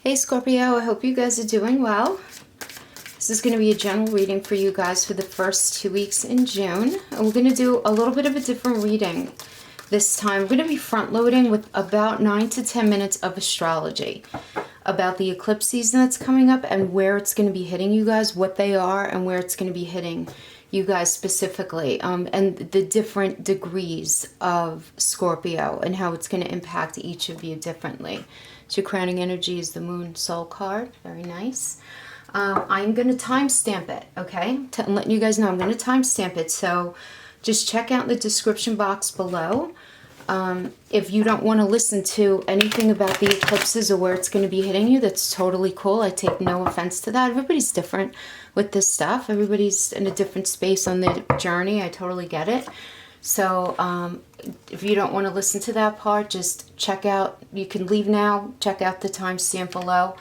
Hey Scorpio, I hope you guys are doing well. This is going to be a general reading for you guys for the first 2 weeks in June. And we're going to do a little bit of a different reading this time. We're going to be front loading with about 9 to 10 minutes of astrology about the eclipse season that's coming up and where it's going to be hitting you guys, what they are, and where it's going to be hitting you guys specifically, and the different degrees of Scorpio and how it's going to impact each of you differently. So your crowning energy is the Moon Soul card. Very nice. I'm going to timestamp it, okay? I'm letting you guys know I'm going to timestamp it. So just check out the description box below. If you don't want to listen to anything about the eclipses or where it's going to be hitting you, that's totally cool. I take no offense to that. Everybody's different with this stuff. Everybody's in a different space on the journey. I totally get it. So if you don't want to listen to that part, just check out, you can leave now, check out the timestamp below,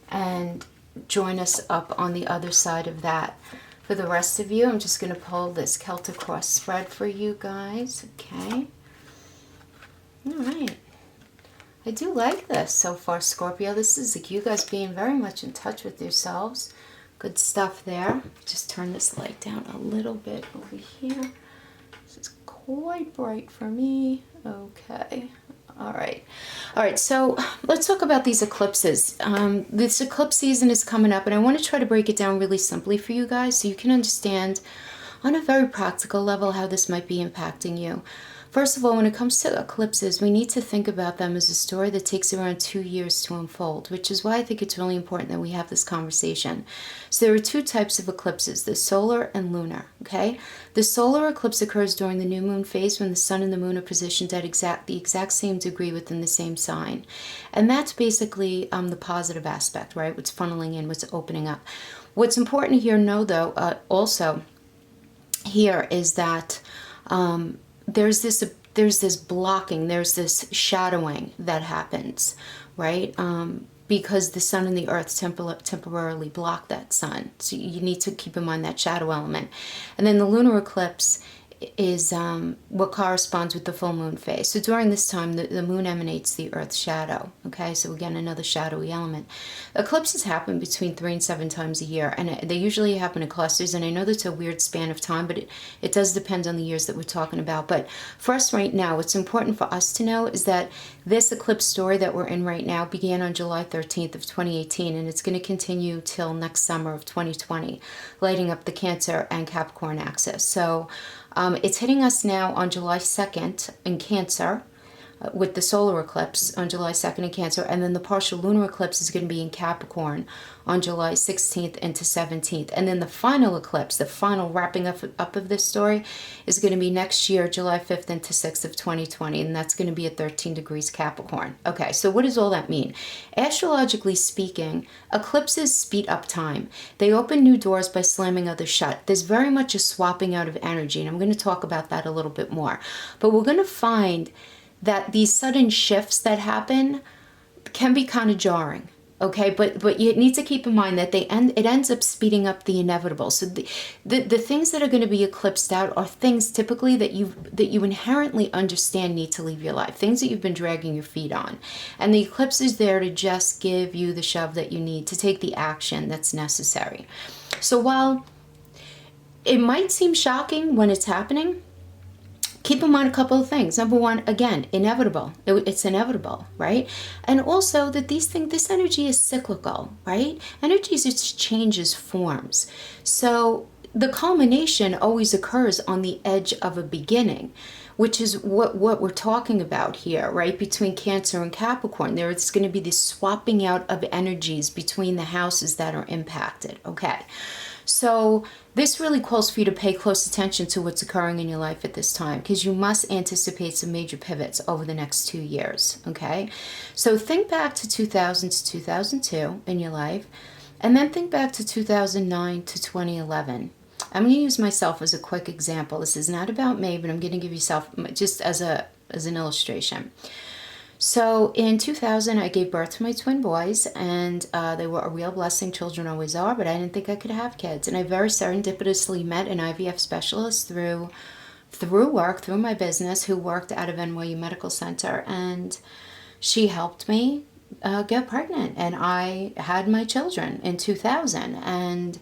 and join us up on the other side of that. For the rest of you, I'm just going to pull this Celtic cross spread for you guys, okay? All right. I do like this so far, Scorpio. This is like you guys being very much in touch with yourselves. Good stuff there. Just turn this light down a little bit over here. This is quite bright for me. Okay. All right, so let's talk about these eclipses. This eclipse season is coming up, and I want to try to break it down really simply for you guys so you can understand on a very practical level how this might be impacting you. First of all, when it comes to eclipses, we need to think about them as a story that takes around 2 years to unfold, which is why I think it's really important that we have this conversation. So there are two types of eclipses, the solar and lunar, okay? The solar eclipse occurs during the new moon phase when the sun and the moon are positioned at the exact same degree within the same sign. And that's basically the positive aspect, right? What's funneling in, what's opening up. What's important here, though, also here is that there's this blocking, there's this shadowing that happens, right? Because the sun and the earth temporarily block that sun. So you need to keep in mind that shadow element. And then the lunar eclipse is what corresponds with the full moon phase. So during this time, the moon emanates the earth's shadow. Okay, so again, another shadowy element. Eclipses happen between 3 and 7 times a year, and they usually happen in clusters. And I know that's a weird span of time, but it does depend on the years that we're talking about. But for us right now, what's important for us to know is that this eclipse story that we're in right now began on July 13th of 2018, and it's going to continue till next summer of 2020, lighting up the Cancer and Capricorn axis. So it's hitting us now on July 2nd in Cancer, with the solar eclipse on July 2nd in Cancer, and then the partial lunar eclipse is going to be in Capricorn on July 16th into 17th. And then the final eclipse, the final wrapping up of this story, is going to be next year, July 5th into 6th of 2020, and that's going to be at 13 degrees Capricorn. Okay, so what does all that mean? Astrologically speaking, eclipses speed up time. They open new doors by slamming others shut. There's very much a swapping out of energy, and I'm going to talk about that a little bit more. But we're going to find that these sudden shifts that happen can be kind of jarring, okay? But you need to keep in mind that it ends up speeding up the inevitable. So the things that are going to be eclipsed out are things typically that you inherently understand need to leave your life, things that you've been dragging your feet on. And the eclipse is there to just give you the shove that you need to take the action that's necessary. So while it might seem shocking when it's happening, keep in mind a couple of things. Number one, again, inevitable. It's inevitable, right? And also that this energy is cyclical, right? Energy just changes forms. So the culmination always occurs on the edge of a beginning, which is what we're talking about here, right? Between Cancer and Capricorn, there's going to be this swapping out of energies between the houses that are impacted, okay? So this really calls for you to pay close attention to what's occurring in your life at this time, because you must anticipate some major pivots over the next 2 years, okay? So think back to 2000 to 2002 in your life, and then think back to 2009 to 2011. I'm going to use myself as a quick example. This is not about me, but I'm going to give yourself just as an illustration. So in 2000, I gave birth to my twin boys, and they were a real blessing. Children always are, but I didn't think I could have kids. And I very serendipitously met an IVF specialist through work, through my business, who worked out of NYU Medical Center, and she helped me get pregnant, and I had my children in 2000. And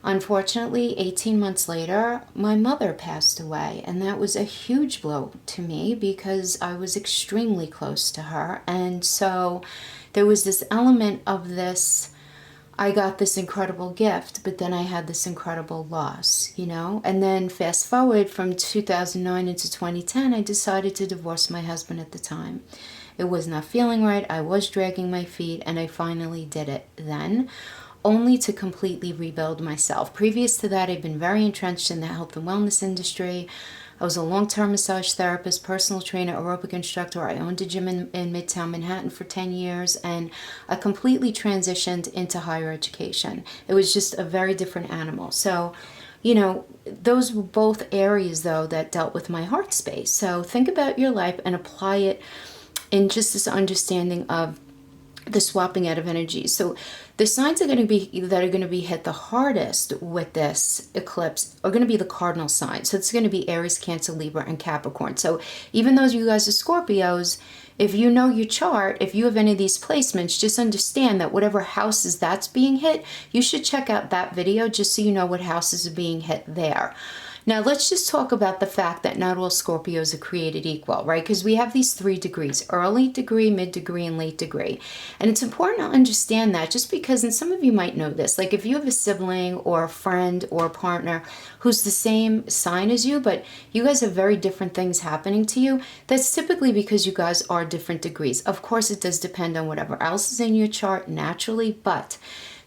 unfortunately, 18 months later, my mother passed away, and that was a huge blow to me because I was extremely close to her. And so there was this element of this, I got this incredible gift, but then I had this incredible loss, you know? And then fast forward from 2009 into 2010, I decided to divorce my husband at the time. It was not feeling right. I was dragging my feet, and I finally did it then, only to completely rebuild myself. Previous to that, I've been very entrenched in the health and wellness industry. I was a long-term massage therapist, personal trainer, aerobic instructor. I owned a gym in Midtown Manhattan for 10 years, and I completely transitioned into higher education. It was just a very different animal. So, you know, those were both areas, though, that dealt with my heart space. So think about your life and apply it in just this understanding of the swapping out of energy. So the signs that are going to be hit the hardest with this eclipse are going to be the cardinal signs. So it's going to be Aries, Cancer, Libra, and Capricorn. So even though you guys are Scorpios, if you know your chart, if you have any of these placements, just understand that whatever houses that's being hit, you should check out that video just so you know what houses are being hit there. Now, let's just talk about the fact that not all Scorpios are created equal, right? Because we have these 3 degrees, early degree, mid degree, and late degree. And it's important to understand that just because, and some of you might know this, like if you have a sibling or a friend or a partner who's the same sign as you, but you guys have very different things happening to you, that's typically because you guys are different degrees. Of course, it does depend on whatever else is in your chart naturally, but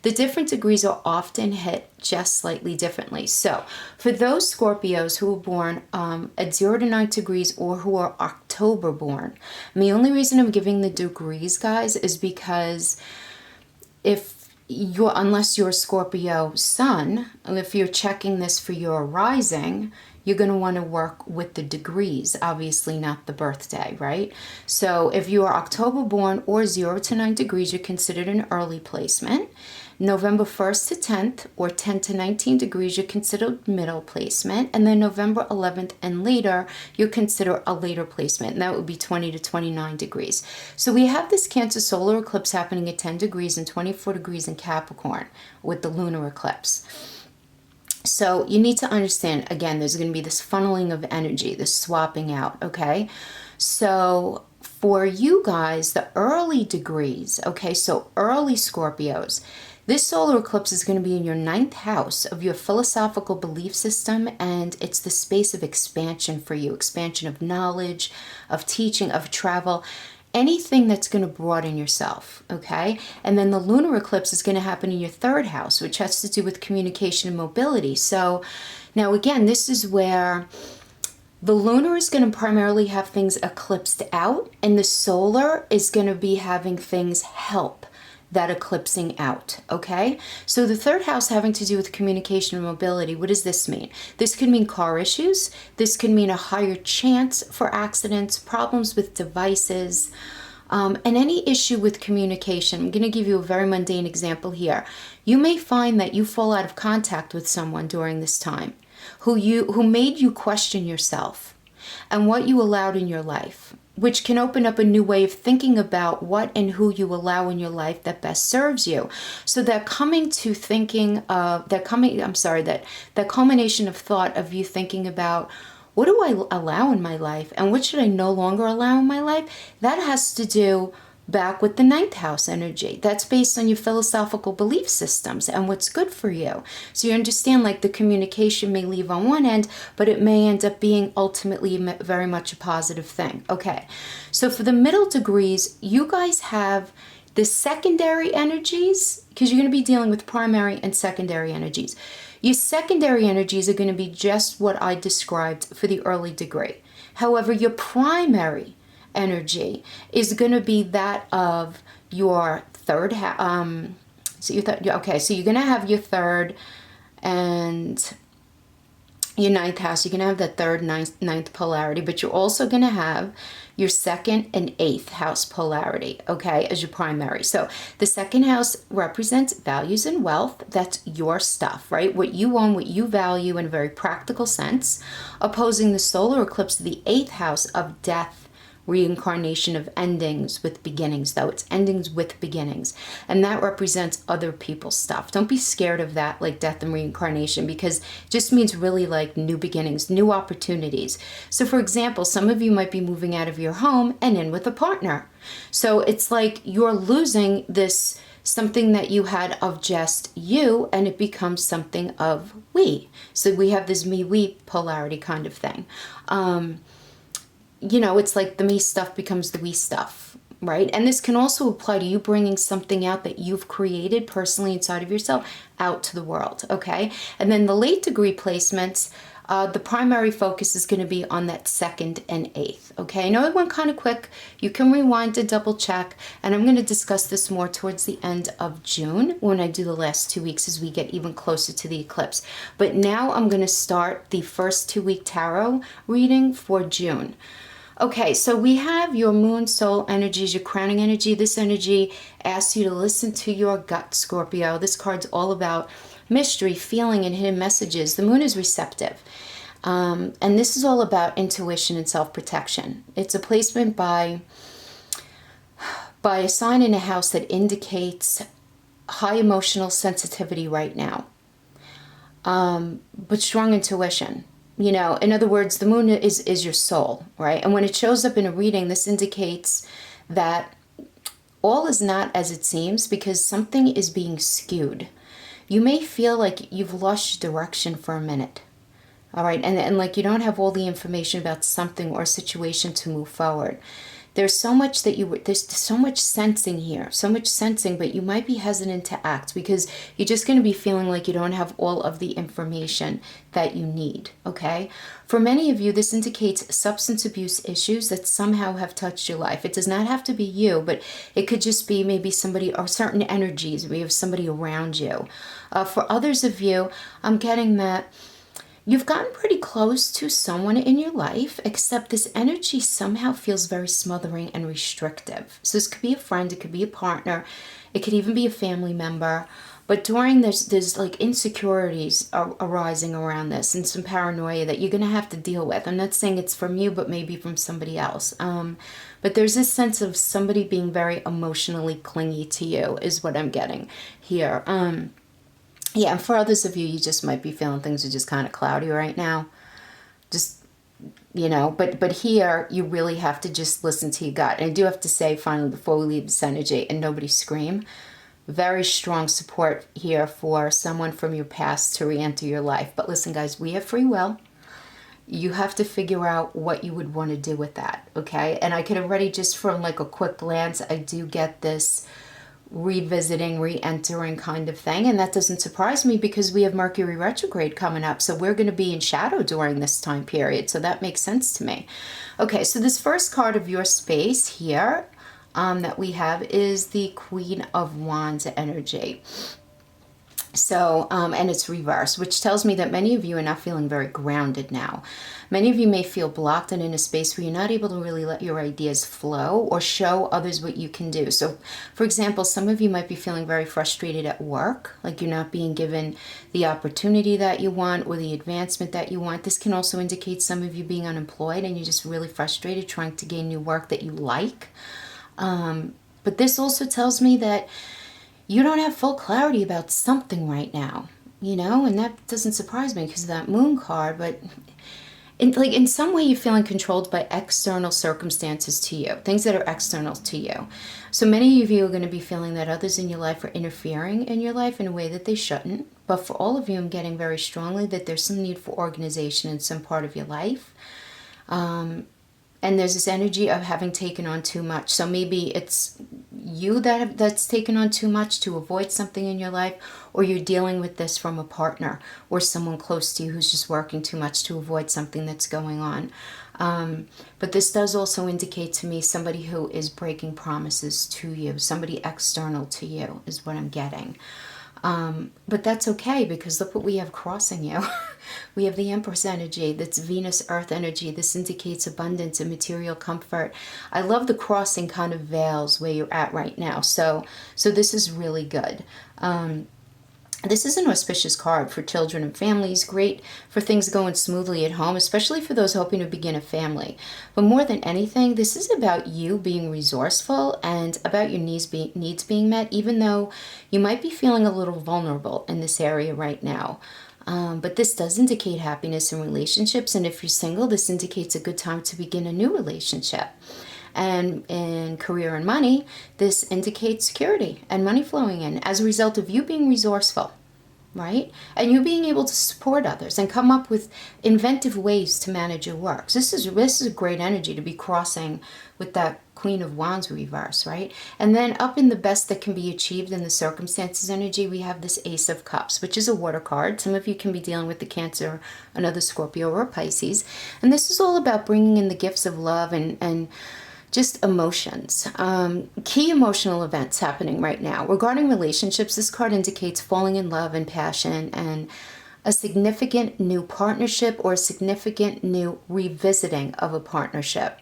the different degrees are often hit just slightly differently. So for those Scorpios who were born at 0 to 9 degrees or who are October born, and the only reason I'm giving the degrees, guys, is because unless you're a Scorpio sun, if you're checking this for your rising, you're going to want to work with the degrees, obviously not the birthday, right? So if you are October born or 0 to 9 degrees, you're considered an early placement. November 1st to 10th or 10 to 19 degrees, you're considered middle placement. And then November 11th and later, you're considered a later placement. And that would be 20 to 29 degrees. So we have this Cancer solar eclipse happening at 10 degrees and 24 degrees in Capricorn with the lunar eclipse. So you need to understand, again, there's going to be this funneling of energy, this swapping out, okay? So for you guys, the early degrees, okay, so early Scorpios, this solar eclipse is going to be in your 9th house of your philosophical belief system, and it's the space of expansion for you, expansion of knowledge, of teaching, of travel, anything that's going to broaden yourself, okay? And then the lunar eclipse is going to happen in your 3rd house, which has to do with communication and mobility. So now, again, this is where the lunar is going to primarily have things eclipsed out, and the solar is going to be having things help that eclipsing out, okay? So the 3rd house having to do with communication and mobility, what does this mean? This could mean car issues. This could mean a higher chance for accidents, problems with devices, and any issue with communication. I'm going to give you a very mundane example here. You may find that you fall out of contact with someone during this time who made you question yourself and what you allowed in your life, which can open up a new way of thinking about what and who you allow in your life that best serves you. So that that culmination of thought of you thinking about, what do I allow in my life and what should I no longer allow in my life? That has to do back with the 9th house energy. That's based on your philosophical belief systems and what's good for you. So you understand, like, the communication may leave on one end, but it may end up being ultimately very much a positive thing. Okay, so for the middle degrees, you guys have the secondary energies, because you're going to be dealing with primary and secondary energies. Your secondary energies are going to be just what I described for the early degree. However, your primary energy is going to be that of your 3rd house. So you're going to have your 3rd and your 9th house. You're going to have that 3rd, 9th polarity, but you're also going to have your 2nd and 8th house polarity, okay, as your primary. So the 2nd house represents values and wealth. That's your stuff, right? What you own, what you value in a very practical sense, opposing the solar eclipse to the 8th house of death, reincarnation of endings with beginnings, though. It's endings with beginnings. And that represents other people's stuff. Don't be scared of that, like death and reincarnation, because it just means really like new beginnings, new opportunities. So for example, some of you might be moving out of your home and in with a partner. So it's like you're losing this something that you had of just you, and it becomes something of we. So we have this me-we polarity kind of thing. You know, it's like the me stuff becomes the we stuff, right? And this can also apply to you bringing something out that you've created personally inside of yourself out to the world, okay? And then the late degree placements, the primary focus is going to be on that 2nd and 8th, okay? I know it went kind of quick. You can rewind to double check, and I'm going to discuss this more towards the end of June when I do the last 2 weeks as we get even closer to the eclipse. But now I'm going to start the first 2-week tarot reading for June. Okay, so we have your moon soul energies, your crowning energy. This energy asks you to listen to your gut, Scorpio. This card's all about mystery, feeling, and hidden messages. The moon is receptive. And this is all about intuition and self-protection. It's a placement by a sign in a house that indicates high emotional sensitivity right now, but strong intuition. You know, in other words, the moon is your soul, right? And when it shows up in a reading, this indicates that all is not as it seems because something is being skewed. You may feel like you've lost your direction for a minute, all right? And like you don't have all the information about something or a situation to move forward. There's so much there's so much sensing here, so much sensing, but you might be hesitant to act because you're just going to be feeling like you don't have all of the information that you need, okay? For many of you, this indicates substance abuse issues that somehow have touched your life. It does not have to be you, but it could just be maybe somebody or certain energies. We have somebody around you. For others of you, I'm getting that you've gotten pretty close to someone in your life, except this energy somehow feels very smothering and restrictive. So this could be a friend, it could be a partner, it could even be a family member. But during this, there's like insecurities arising around this and some paranoia that you're going to have to deal with. I'm not saying it's from you, but maybe from somebody else. But there's this sense of somebody being very emotionally clingy to you is what I'm getting here. Yeah, and for others of you, you just might be feeling things are just kind of cloudy right now. Just, you know, but here you really have to just listen to your gut. And I do have to say, finally, before we leave this energy, and nobody scream, very strong support here for someone from your past to re-enter your life. But listen, guys, we have free will. You have to figure out what you would want to do with that, okay? And I could already, just from like a quick glance, I do get this revisiting, re-entering kind of thing. And that doesn't surprise me because we have Mercury retrograde coming up. So we're going to be in shadow during this time period. So that makes sense to me. Okay, so this first card of your space here that we have is the Queen of Wands energy. So, and it's reversed, which tells me that many of you are not feeling very grounded now. Many of you may feel blocked and in a space where you're not able to really let your ideas flow or show others what you can do. So, for example, some of you might be feeling very frustrated at work, like you're not being given the opportunity that you want or the advancement that you want. This can also indicate some of you being unemployed and you're just really frustrated trying to gain new work that you like. But this also tells me that you don't have full clarity about something right now, you know, and that doesn't surprise me because of that moon card, but in some way you're feeling controlled by external circumstances to you, things that are external to you. So many of you are going to be feeling that others in your life are interfering in your life in a way that they shouldn't. But for all of you, I'm getting very strongly that there's some need for organization in some part of your life. And there's this energy of having taken on too much. So maybe it's you that's taken on too much to avoid something in your life, or you're dealing with this from a partner or someone close to you who's just working too much to avoid something that's going on. But this does also indicate to me somebody who is breaking promises to you, somebody external to you is what I'm getting. But that's okay because look what we have crossing you. We have the Empress energy, that's Venus Earth energy. This indicates abundance and material comfort. I love the crossing kind of veils where you're at right now. So this is really good. This is an auspicious card for children and families, great for things going smoothly at home, especially for those hoping to begin a family. But more than anything, this is about you being resourceful and about your needs being met, even though you might be feeling a little vulnerable in this area right now. But this does indicate happiness in relationships, and if you're single, this indicates a good time to begin a new relationship. And in career and money, this indicates security and money flowing in as a result of you being resourceful, right? And you being able to support others and come up with inventive ways to manage your work. So this is a great energy to be crossing with that Queen of Wands reverse, right? And then up in the best that can be achieved in the circumstances energy, we have this Ace of Cups, which is a water card. Some of you can be dealing with the Cancer, another Scorpio, or Pisces. And this is all about bringing in the gifts of love and just emotions. Key emotional events happening right now. Regarding relationships, this card indicates falling in love and passion and a significant new partnership or a significant new revisiting of a partnership.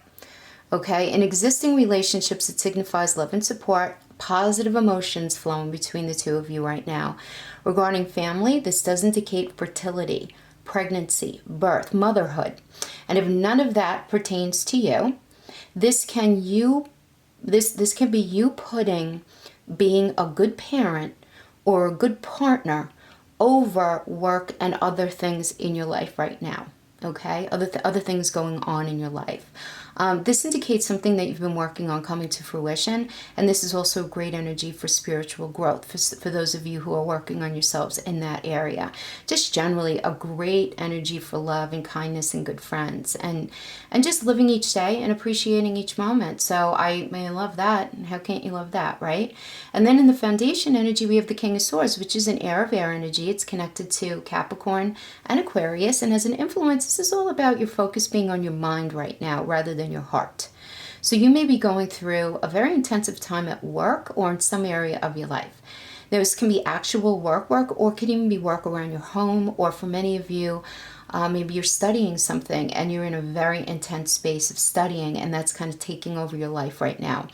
Okay, in existing relationships, it signifies love and support, positive emotions flowing between the two of you right now. Regarding family, this does indicate fertility, pregnancy, birth, motherhood. And if none of that pertains to you, this can be you putting being a good parent or a good partner over work and other things in your life right now. Okay, other things going on in your life. This indicates something that you've been working on coming to fruition, and this is also great energy for spiritual growth for those of you who are working on yourselves in that area. Just generally a great energy for love and kindness and good friends, and just living each day and appreciating each moment. So I love that. How can't you love that, right? And then in the foundation energy, we have the King of Swords, which is an air of air energy. It's connected to Capricorn and Aquarius, and as an influence, this is all about your focus being on your mind right now rather than your heart. So you may be going through a very intensive time at work or in some area of your life. This can be actual work, or could even be work around your home, or for many of you, maybe you're studying something and you're in a very intense space of studying, and that's kind of taking over your life right now.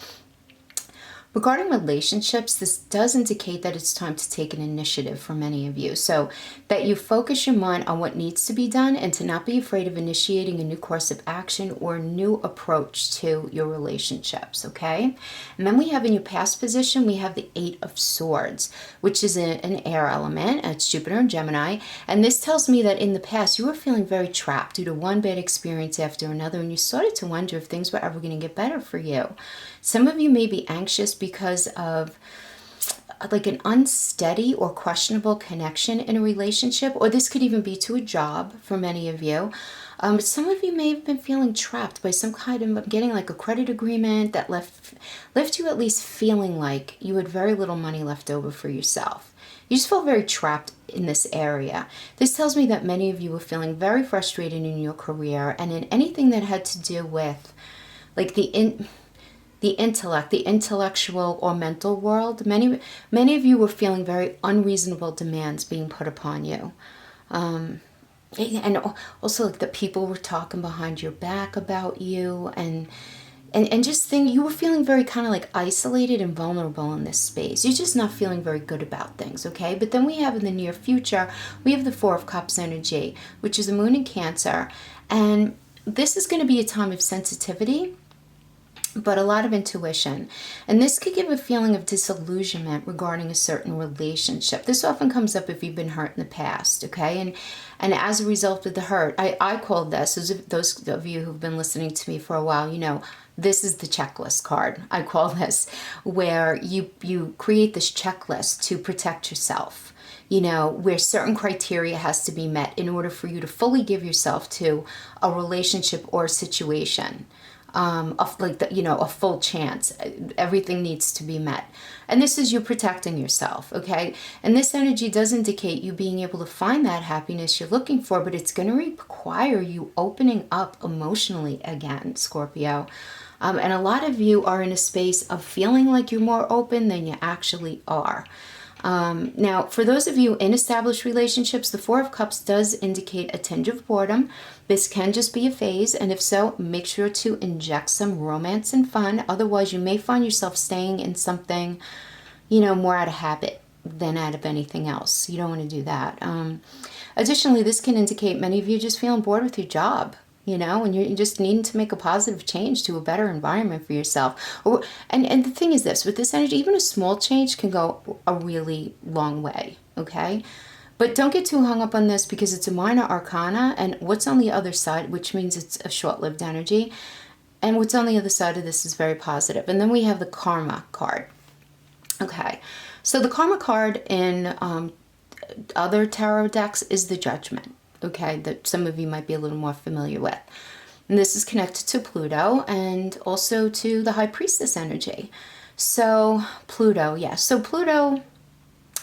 Regarding relationships, this does indicate that it's time to take an initiative for many of you. So that you focus your mind on what needs to be done and to not be afraid of initiating a new course of action or a new approach to your relationships, okay? And then we have in your past position, we have the Eight of Swords, which is an air element. It's Jupiter and Gemini. And this tells me that in the past, you were feeling very trapped due to one bad experience after another, and you started to wonder if things were ever going to get better for you. Some of you may be anxious because of like an unsteady or questionable connection in a relationship, or this could even be to a job for many of you. But some of you may have been feeling trapped by some kind of getting like a credit agreement that left you at least feeling like you had very little money left over for yourself. You just felt very trapped in this area. This tells me that many of you were feeling very frustrated in your career and in anything that had to do with like the intellect, the intellectual or mental world. Many of you were feeling very unreasonable demands being put upon you. And also like that people were talking behind your back about you, and just you were feeling very kind of like isolated and vulnerable in this space. You're just not feeling very good about things, okay? But then we have in the near future, we have the Four of Cups energy, which is the moon in Cancer. And this is going to be a time of sensitivity, but a lot of intuition. And this could give a feeling of disillusionment regarding a certain relationship. This often comes up if you've been hurt in the past, okay? And as a result of the hurt, I called this, those of you who've been listening to me for a while, you know, this is the checklist card. I call this, where you create this checklist to protect yourself, you know, where certain criteria has to be met in order for you to fully give yourself to a relationship or a situation. A full chance. Everything needs to be met. And this is you protecting yourself, okay? And this energy does indicate you being able to find that happiness you're looking for, but it's going to require you opening up emotionally again, Scorpio. And a lot of you are in a space of feeling like you're more open than you actually are. Now, for those of you in established relationships, the Four of Cups does indicate a tinge of boredom. This can just be a phase, and if so, make sure to inject some romance and fun. Otherwise, you may find yourself staying in something, you know, more out of habit, than out of anything else. You don't want to do that. Additionally, this can indicate many of you just feeling bored with your job, and you're just needing to make a positive change to a better environment for yourself. And the thing is this, with this energy, even a small change can go a really long way, okay? But don't get too hung up on this because it's a minor arcana, and what's on the other side, which means it's a short-lived energy, and what's on the other side of this is very positive. And then we have the karma card. Okay, so the karma card in other tarot decks is the judgment, okay, that some of you might be a little more familiar with. And this is connected to Pluto and also to the High Priestess energy. So Pluto, yes. So Pluto,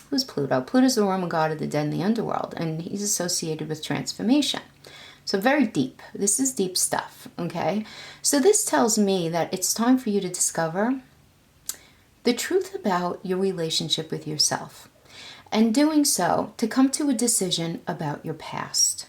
who's Pluto? Pluto's the Roman god of the dead and the underworld, and he's associated with transformation. So very deep. This is deep stuff, okay? So this tells me that it's time for you to discover the truth about your relationship with yourself. And doing so, to come to a decision about your past.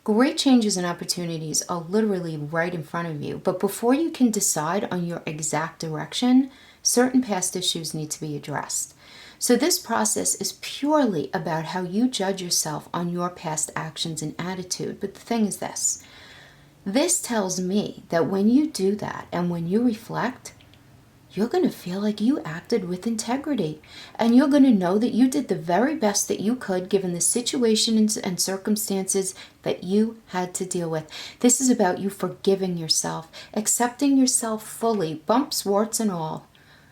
Great changes and opportunities are literally right in front of you, but before you can decide on your exact direction, certain past issues need to be addressed. So this process is purely about how you judge yourself on your past actions and attitude. But the thing is this tells me that when you do that and when you reflect, you're going to feel like you acted with integrity, and you're going to know that you did the very best that you could given the situations and circumstances that you had to deal with. This is about you forgiving yourself, accepting yourself fully, bumps, warts, and all,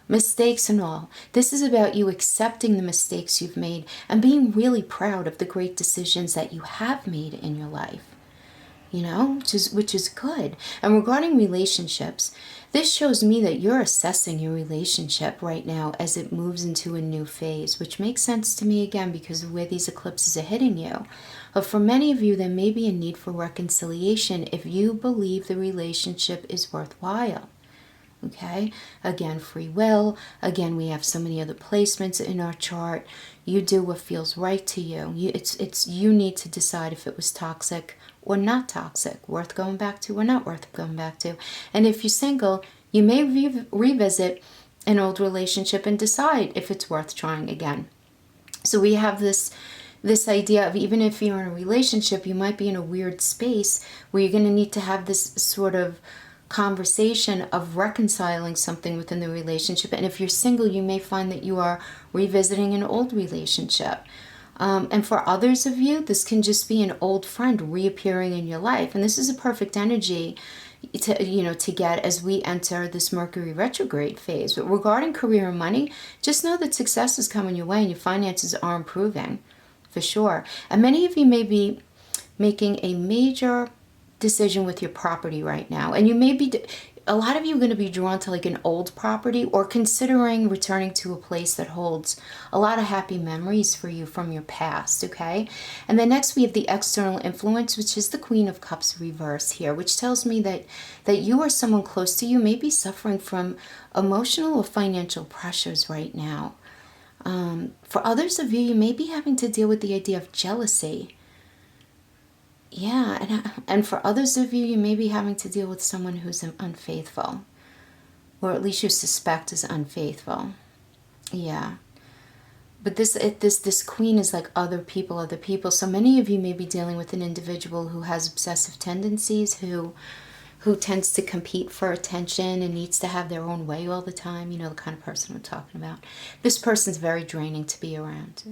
mistakes and all. This is about you accepting the mistakes you've made and being really proud of the great decisions that you have made in your life. Which is good. And regarding relationships, this shows me that you're assessing your relationship right now as it moves into a new phase, which makes sense to me again because of where these eclipses are hitting you. But for many of you, there may be a need for reconciliation if you believe the relationship is worthwhile. Okay, again, free will. Again, we have so many other placements in our chart. You do what feels right to you. You need to decide if it was toxic or not toxic, worth going back to or not worth going back to. And if you're single, you may revisit an old relationship and decide if it's worth trying again. So we have this idea of, even if you're in a relationship, you might be in a weird space where you're going to need to have this sort of conversation of reconciling something within the relationship. And if you're single, you may find that you are revisiting an old relationship. And for others of you, this can just be an old friend reappearing in your life. And this is a perfect energy to get as we enter this Mercury retrograde phase. But regarding career and money, just know that success is coming your way and your finances are improving for sure. And many of you may be making a major decision with your property right now. And you may be, a lot of you are going to be drawn to like an old property or considering returning to a place that holds a lot of happy memories for you from your past, okay? And then next we have the external influence, which is the Queen of Cups reverse here, which tells me that you or someone close to you may be suffering from emotional or financial pressures right now. For others of you, you may be having to deal with the idea of jealousy. Yeah, and for others of you, you may be having to deal with someone who's unfaithful, or at least you suspect is unfaithful. Yeah, but this queen is like other people. So many of you may be dealing with an individual who has obsessive tendencies, who tends to compete for attention and needs to have their own way all the time. You know, the kind of person we're talking about. This person's very draining to be around,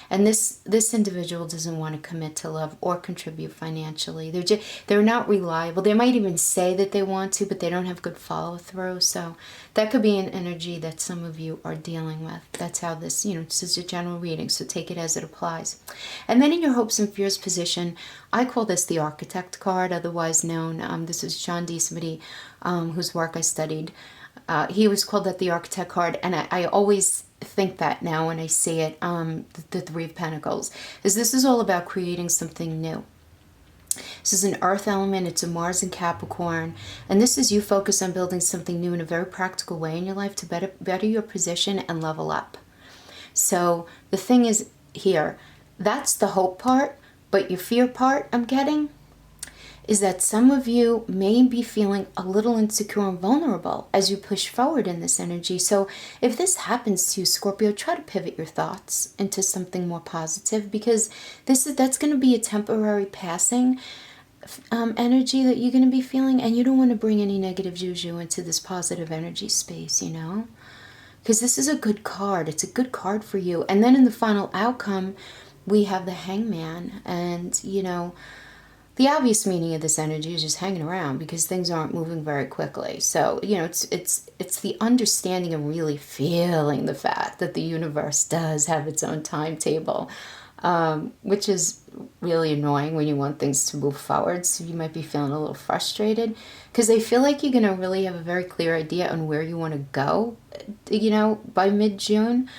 And this individual doesn't want to commit to love or contribute financially. They're not reliable. They might even say that they want to, but they don't have good follow through. So that could be an energy that some of you are dealing with. That's how this, this is a general reading, so take it as it applies. And then in your hopes and fears position, I call this the Architect card, otherwise known, this is John D. somebody whose work I studied. He was called that the Architect card, and I always think that now when I see it, the Three of Pentacles, this is all about creating something new. This is an earth element, it's a Mars and Capricorn, and this is you focus on building something new in a very practical way in your life to better your position and level up. So the thing is here, that's the hope part, but your fear part I'm getting is that some of you may be feeling a little insecure and vulnerable as you push forward in this energy. So if this happens to you, Scorpio, try to pivot your thoughts into something more positive, because that's going to be a temporary passing energy that you're going to be feeling, and you don't want to bring any negative juju into this positive energy space, you know? Because this is a good card. It's a good card for you. And then in the final outcome, we have the Hangman, and, you know, the obvious meaning of this energy is just hanging around because things aren't moving very quickly. So, you know, it's the understanding and really feeling the fact that the universe does have its own timetable, which is really annoying when you want things to move forward. So you might be feeling a little frustrated because they feel like you're going to really have a very clear idea on where you want to go, you know, by mid-June.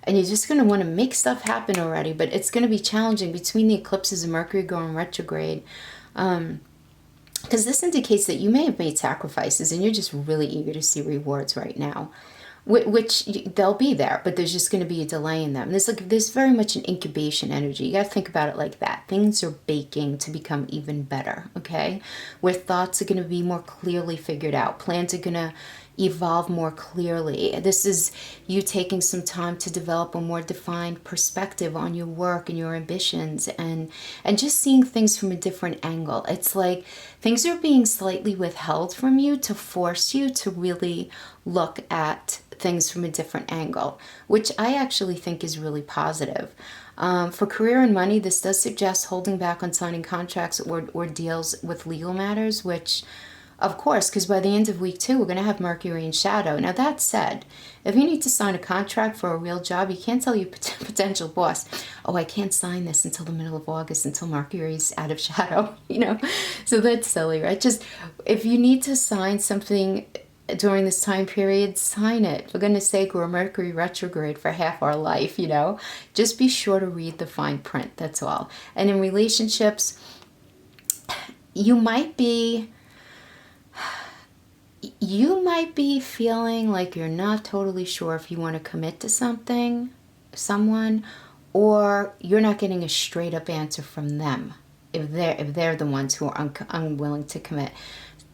And you're just going to want to make stuff happen already. But it's going to be challenging between the eclipses and Mercury going retrograde. Because this indicates that you may have made sacrifices and you're just really eager to see rewards right now. Which they'll be there, but there's just going to be a delay in them. There's very much an incubation energy. You got to think about it like that. Things are baking to become even better, okay? Where thoughts are going to be more clearly figured out. Plans are going to evolve more clearly. This is you taking some time to develop a more defined perspective on your work and your ambitions, and just seeing things from a different angle. It's like things are being slightly withheld from you to force you to really look at things from a different angle, which I actually think is really positive. For career and money, this does suggest holding back on signing contracts or deals with legal matters, which, of course, because by the end of week 2, we're going to have Mercury in shadow. Now, that said, if you need to sign a contract for a real job, you can't tell your potential boss, oh, I can't sign this until the middle of August, until Mercury's out of shadow, you know? So that's silly, right? Just, if you need to sign something during this time period, sign it. For goodness sake, we're Mercury retrograde for half our life, you know? Just be sure to read the fine print, that's all. And in relationships, you might be feeling like you're not totally sure if you want to commit to someone, or you're not getting a straight up answer from them if they're the ones who are unwilling to commit.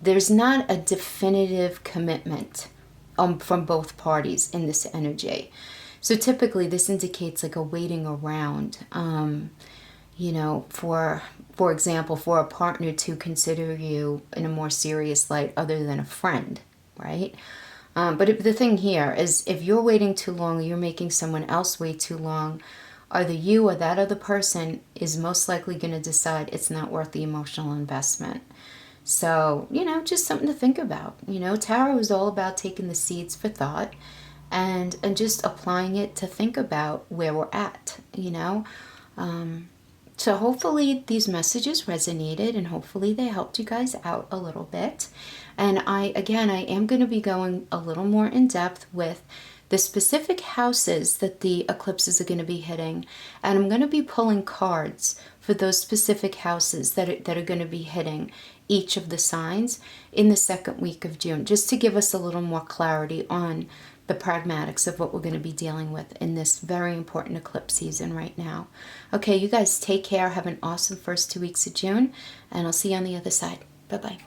There's not a definitive commitment from both parties in this energy. So typically this indicates like a waiting around, you know, for example, for a partner to consider you in a more serious light other than a friend, right? But the thing here is, if you're waiting too long, or you're making someone else wait too long, either you or that other person is most likely going to decide it's not worth the emotional investment. So, you know, just something to think about. You know, tarot is all about taking the seeds for thought and just applying it to think about where we're at, you know. So hopefully these messages resonated, and hopefully they helped you guys out a little bit. And I am going to be going a little more in depth with the specific houses that the eclipses are going to be hitting. And I'm going to be pulling cards for those specific houses that are going to be hitting each of the signs in the second week of June, just to give us a little more clarity on the pragmatics of what we're going to be dealing with in this very important eclipse season right now. Okay, you guys take care. Have an awesome first 2 weeks of June, and I'll see you on the other side. Bye-bye.